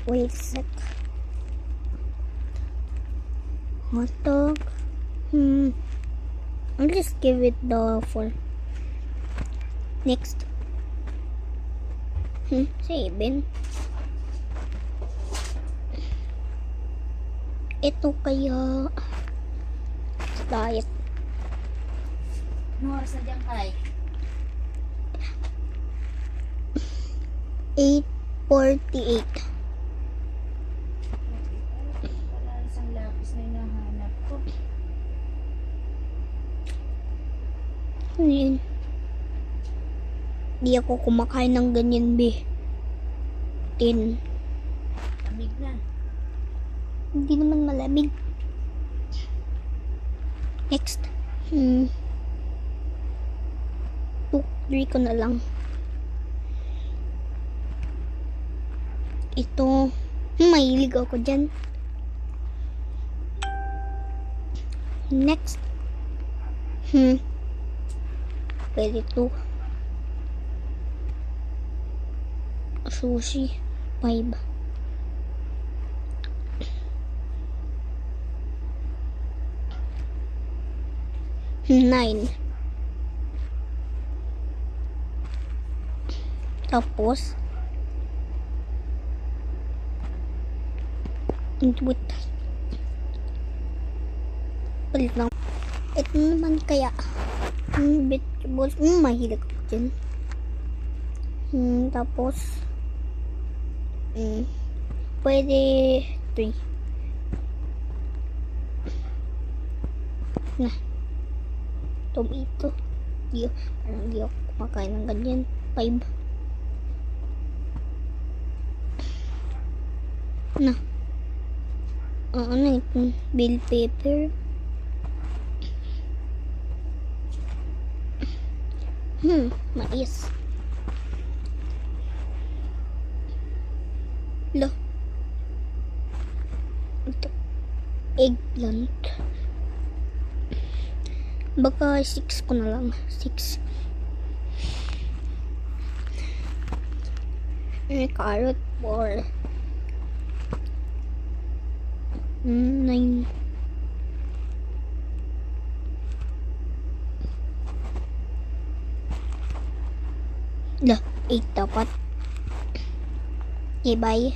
Wait a sec. Hot dog. I'll just give it the 4. Next. 7. Ito kaya diet. Ano oras na dyan, Kai? 8:48. Wala isang lapis na hinahanap ko. Ano yun? Di ako kumakain ng ganyan, be. 10. Lamig na. Hindi naman malamig. Next. 2-3 ko na lang. Ito. Mahilig ako dyan. Next. Pwede to. Sushi. 5. Nine. Tapos wait. Palit lang. Ito naman kaya vegetables. Mahilig ako dyan. Tapos pwede 3 na. Tomato. Parang di ako kumakain ng ganyan. 5 na. Ano ito? Bell pepper. Mais. Lo. Ito. Eggplant. Baka 6 ko na lang. 6. Carrot 4. 9. Lah, 8 dapat. Okay, bye.